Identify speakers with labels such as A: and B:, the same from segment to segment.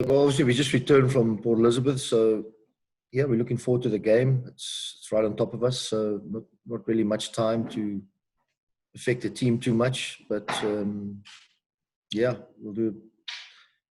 A: Well, obviously, we just returned from Port Elizabeth, so yeah, we're looking forward to the game. It's right on top of us, so not really much time to affect the team too much. But yeah, we'll do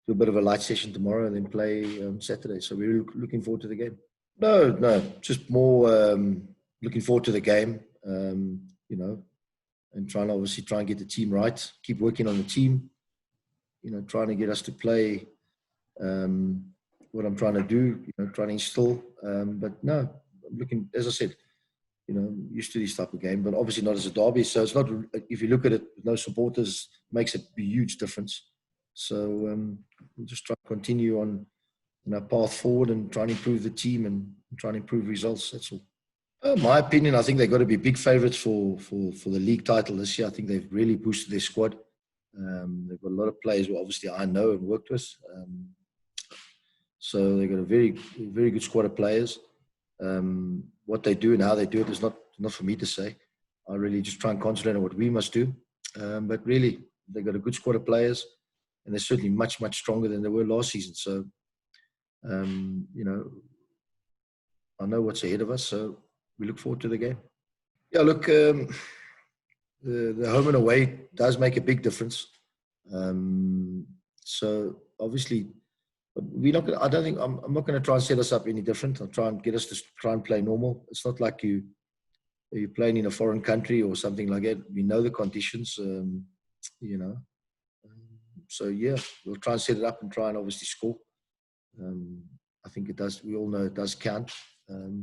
A: a bit of a light session tomorrow and then play Saturday. So we're looking forward to the game. No, just more looking forward to the game. And trying and get the team right. Keep working on the team. Trying to get us to play. What I'm trying to do, trying to instill. But no, I'm looking, as I said, used to this type of game, but obviously not as a derby. So it's not, if you look at it, with no supporters, makes a huge difference. So we'll just try to continue on our path forward and try and improve the team and try and improve results. That's all. My opinion, I think they've got to be big favourites for the league title this year. I think they've really boosted their squad. They've got a lot of players who obviously I know and worked with. So they've got a very, very good squad of players. What they do and how they do it is not for me to say. I really just try and concentrate on what we must do. But really, they've got a good squad of players, and they're certainly much, much stronger than they were last season. So, I know what's ahead of us, so we look forward to the game. Yeah, look, the home and away does make a big difference. So obviously, we're not going. I'm not going to try and set us up any different. I'll try and get us to try and play normal. It's not like you're playing in a foreign country or something like that. We know the conditions, So yeah, we'll try and set it up and try and obviously score. I think it does. We all know it does count.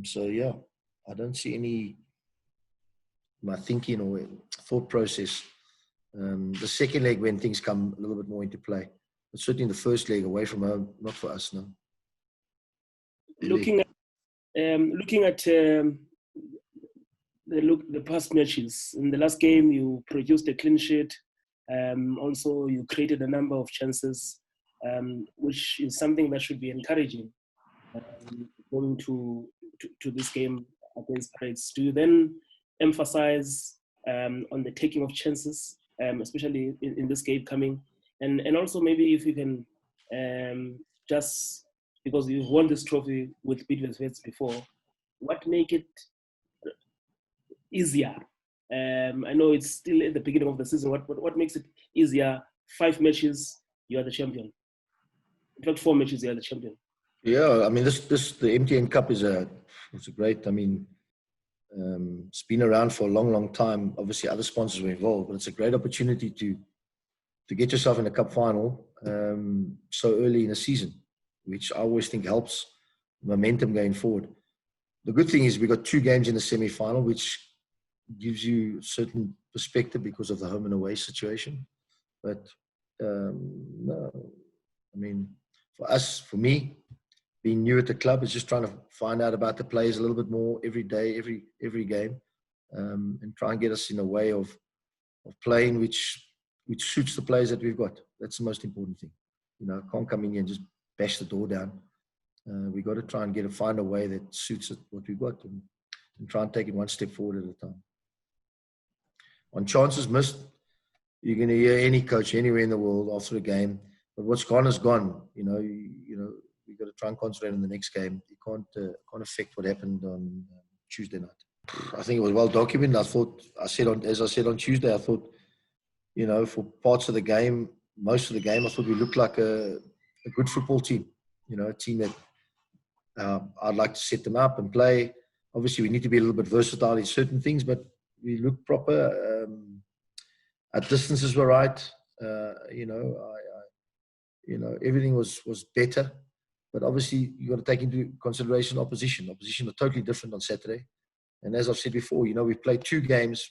A: So yeah, I don't see my thinking or thought process. The second leg when things come a little bit more into play. But certainly in the first leg away from home, not for us, no.
B: Looking at the past matches, in the last game you produced a clean sheet. Also, you created a number of chances, which is something that should be encouraging going to this game against Reds. Do you then emphasize on the taking of chances, especially in this game coming? And also maybe if you can just, because you've won this trophy with Bidvest before, what make it easier? I know it's still at the beginning of the season. What makes it easier? 5 matches, you are the champion. In fact, 4 matches, you are the champion.
A: Yeah, I mean, the MTN Cup it's a great. I mean, it's been around for a long, long time. Obviously, other sponsors were involved, but it's a great opportunity to get yourself in a cup final so early in the season, which I always think helps momentum going forward. The good thing is we got 2 games in the semi-final, which gives you certain perspective because of the home and away situation. But no, I mean, for me, being new at the club is just trying to find out about the players a little bit more every day, every game, and try and get us in a way of playing which suits the players that we've got. That's the most important thing. Can't come in here and just bash the door down. We've got to try and find a way that suits what we've got and try and take it one step forward at a time. On chances missed, you're going to hear any coach anywhere in the world after a game, but what's gone is gone. We've got to try and concentrate on the next game. You can't affect what happened on Tuesday night. I think it was well documented. As I said on Tuesday, I thought, for parts of the game, most of the game, I thought we looked like a good football team. A team that I'd like to set them up and play. Obviously, we need to be a little bit versatile in certain things, but we look proper. Our distances were right. Everything was better. But obviously, you got to take into consideration opposition. Opposition are totally different on Saturday. And as I've said before, we played 2 games,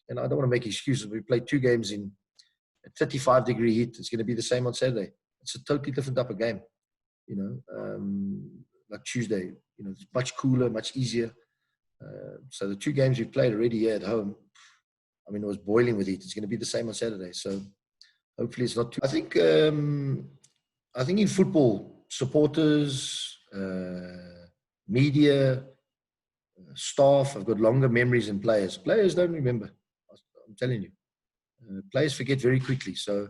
A: and I don't want to make excuses. We played 2 games in a 35-degree heat. It's going to be the same on Saturday. It's a totally different type of game. Like Tuesday, it's much cooler, much easier. So the 2 games we played already here at home, I mean, it was boiling with heat. It's going to be the same on Saturday. So hopefully it's not too. I think in football, supporters, media, staff have got longer memories than players. Players don't remember. I'm telling you, players forget very quickly. So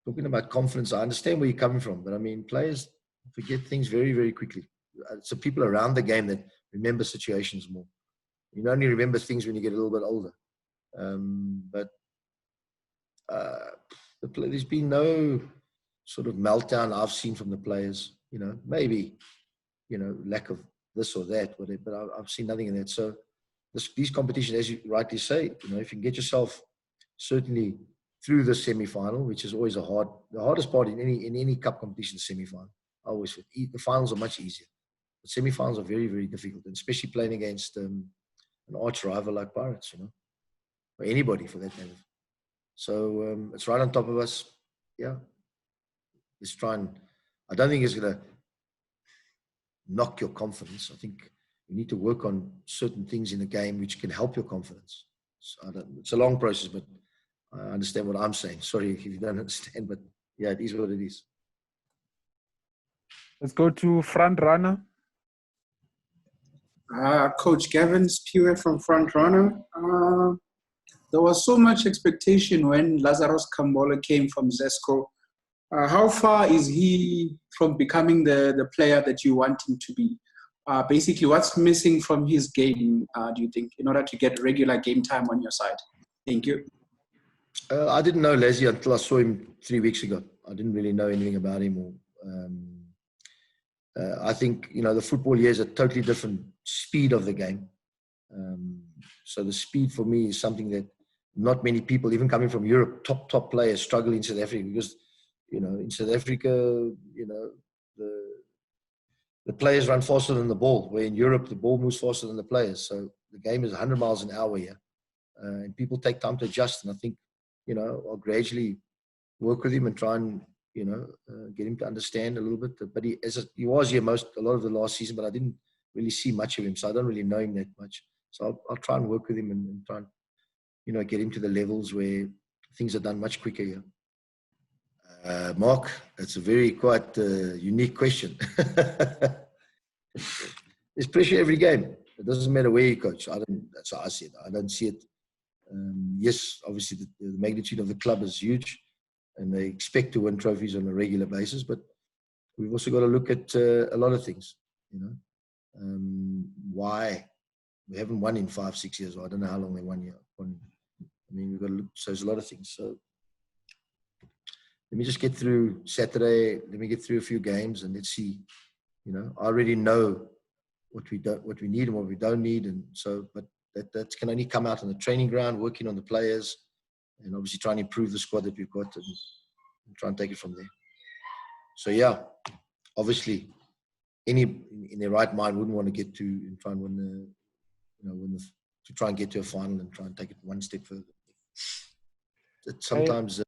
A: talking about confidence, I understand where you're coming from, but I mean, players forget things very, very quickly. It's the people around the game that remember situations more. You only remember things when you get a little bit older. But there's been no sort of meltdown I've seen from the players. Maybe, lack of this or that, whatever, but I've seen nothing in that. So these competitions, as you rightly say, if you can get yourself certainly through the semi-final, which is always the hardest part in any cup competition, semi-final. I always feel the finals are much easier, but semi-finals are very, very difficult, and especially playing against an arch rival like Pirates, or anybody for that matter. So it's right on top of us. Yeah, let's try and. I don't think it's going to knock your confidence. I think you need to work on certain things in the game which can help your confidence. So it's a long process, but I understand what I'm saying. Sorry if you don't understand, but yeah, it is what it is.
C: Let's go to front runner.
D: Coach Gavin Spewer from front runner. There was so much expectation when Lazarus Kambola came from Zesco. How far is he from becoming the player that you want him to be? Basically, what's missing from his game, do you think, in order to get regular game time on your side? Thank you.
A: I didn't know Leslie until I saw him 3 weeks ago. I didn't really know anything about him. I think, the football year is a totally different speed of the game. So the speed for me is something that not many people, even coming from Europe, top players struggle in South Africa because, in South Africa, the players run faster than the ball, where in Europe, the ball moves faster than the players. So the game is 100 miles an hour here. And people take time to adjust. And I think, I'll gradually work with him and try and, get him to understand a little bit. But he was here a lot of the last season, but I didn't really see much of him. So I don't really know him that much. So I'll try and work with him and try and, get him to the levels where things are done much quicker here. Mark, it's a very quite unique question. There's pressure every game. It doesn't matter where you coach. That's how I see it. I don't see it. Yes, obviously the magnitude of the club is huge, and they expect to win trophies on a regular basis. But we've also got to look at a lot of things. Why we haven't won in 5-6 years, or I don't know how long they won here. I mean, we've got to look. So there's a lot of things. So let me just get through Saturday. Let me get through a few games, and let's see. I already know what we need and what we don't need, and so. But that can only come out on the training ground, working on the players, and obviously trying to improve the squad that we've got, and try and take it from there. So yeah, obviously, any in their right mind wouldn't want to get to and try and win to try and get to a final and try and take it one step further. Sometimes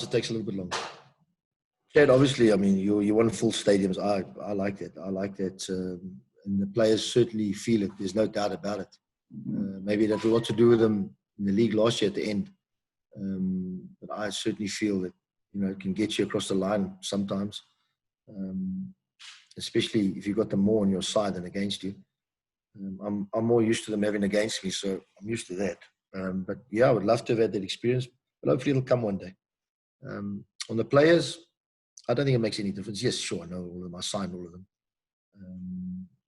A: it takes a little bit longer. Chad, obviously, I mean, you want full stadiums. I like that. I like that. And the players certainly feel it. There's no doubt about it. Maybe that had a lot to do with them in the league last year at the end. But I certainly feel that, it can get you across the line sometimes, especially if you've got them more on your side than against you. I'm more used to them having against me, so I'm used to that. But yeah, I would love to have had that experience, but hopefully it'll come one day. On the players, I don't think it makes any difference. Yes, sure, I know all of them. I signed all of them.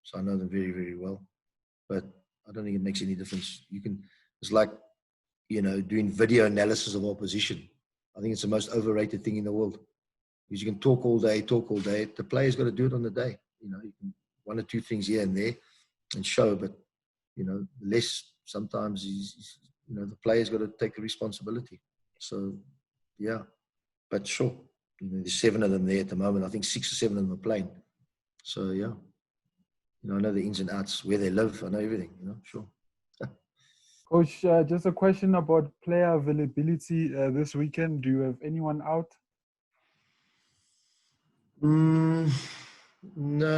A: So I know them very, very well. But I don't think it makes any difference. It's like, doing video analysis of opposition. I think it's the most overrated thing in the world. Because you can talk all day. The player's got to do it on the day. You can one or two things here and there and show, but, less sometimes the player's got to take the responsibility. So, yeah. But sure, there's 7 of them there at the moment. I think 6 or 7 of them are playing. So, yeah. I know the ins and outs, where they live. I know everything, sure.
C: Coach, just a question about player availability this weekend. Do you have anyone out?
A: No,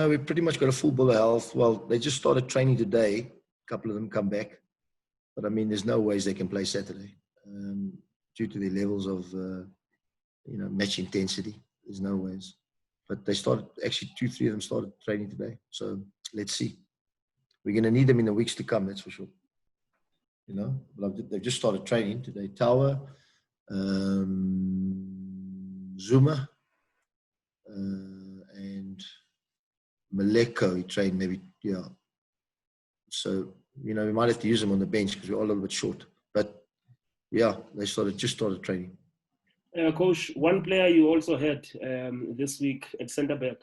A: we pretty much got a full bill of health. Well, they just started training today. A couple of them come back. But, I mean, there's no ways they can play Saturday due to their levels of, match intensity. There's no ways. But they started, actually 2-3 of them started training today. So let's see. We're going to need them in the weeks to come, that's for sure. But they've just started training today. Tower, Zuma and Maleko. He trained maybe, yeah. So, we might have to use them on the bench because we're all a little bit short. But, yeah, they just started training.
B: Coach, one player you also had this week at centre back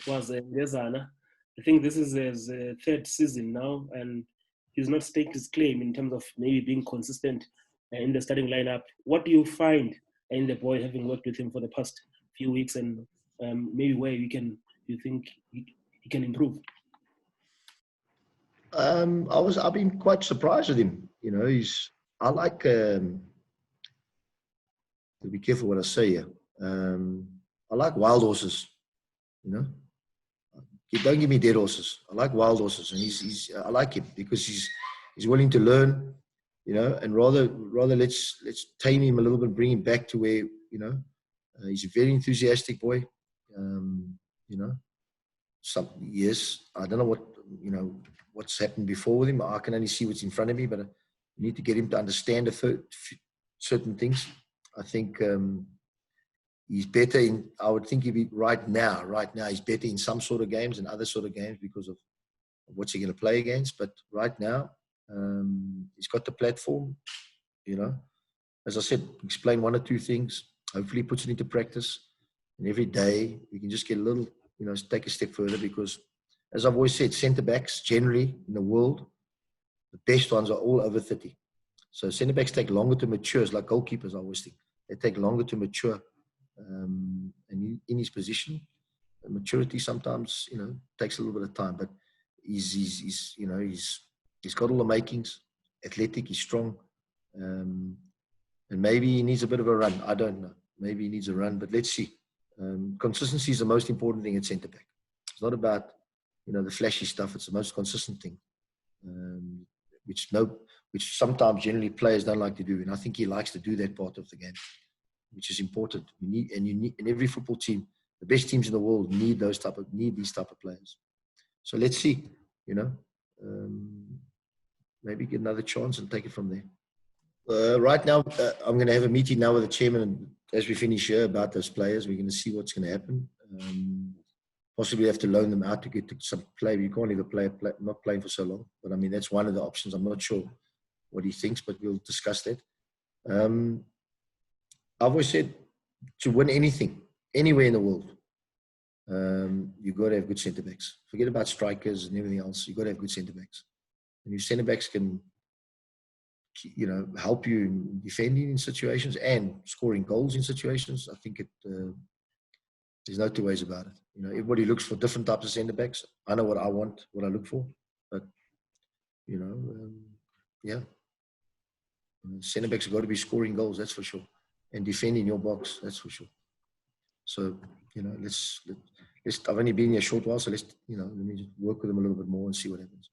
B: was Ngezana. I think this is his third season now, and he's not staked his claim in terms of maybe being consistent in the starting lineup. What do you find in the boy, having worked with him for the past few weeks, and maybe where you think he can improve?
A: I've been quite surprised with him. I like, to be careful what I say here. I like wild horses, Don't give me dead horses. I like wild horses, and I like him because he's willing to learn, and rather let's tame him a little bit, bring him back to where, he's a very enthusiastic boy. Yes, I don't know what's happened before with him. I can only see what's in front of me, but you need to get him to understand certain things. I think he's better I would think he'd be right now, he's better in some sort of games and other sort of games because of what's he going to play against. But right now, he's got the platform, As I said, explain one or two things. Hopefully he puts it into practice. And every day we can just get a little, take a step further because, as I've always said, centre-backs generally in the world, the best ones are all over 30. So centre-backs take longer to mature. It's like goalkeepers, I always think. They take longer to mature. And in his position, maturity sometimes, takes a little bit of time. But he's got all the makings. Athletic, he's strong. And maybe he needs a bit of a run. I don't know. Maybe he needs a run, but let's see. Consistency is the most important thing at centre-back. It's not about, the flashy stuff. It's the most consistent thing, which sometimes generally players don't like to do. And I think he likes to do that part of the game, which is important. In every football team, the best teams in the world need these type of players. So let's see, maybe get another chance and take it from there. Right now, I'm going to have a meeting now with the chairman as we finish here about those players. We're going to see what's going to happen. Possibly have to loan them out to get to some play. You can't leave a player not playing for so long. But I mean, that's one of the options. I'm not sure what he thinks, but we'll discuss that. I've always said to win anything, anywhere in the world, you've got to have good centre-backs. Forget about strikers and everything else. You've got to have good centre-backs. And if centre-backs can, help you in defending in situations and scoring goals in situations, I think there's no two ways about it. Everybody looks for different types of centre-backs. I know what I want, what I look for. But, yeah. Centre-backs have got to be scoring goals, that's for sure. And defending your box, that's for sure. So, let's I've only been here a short while, so let me work with them a little bit more and see what happens.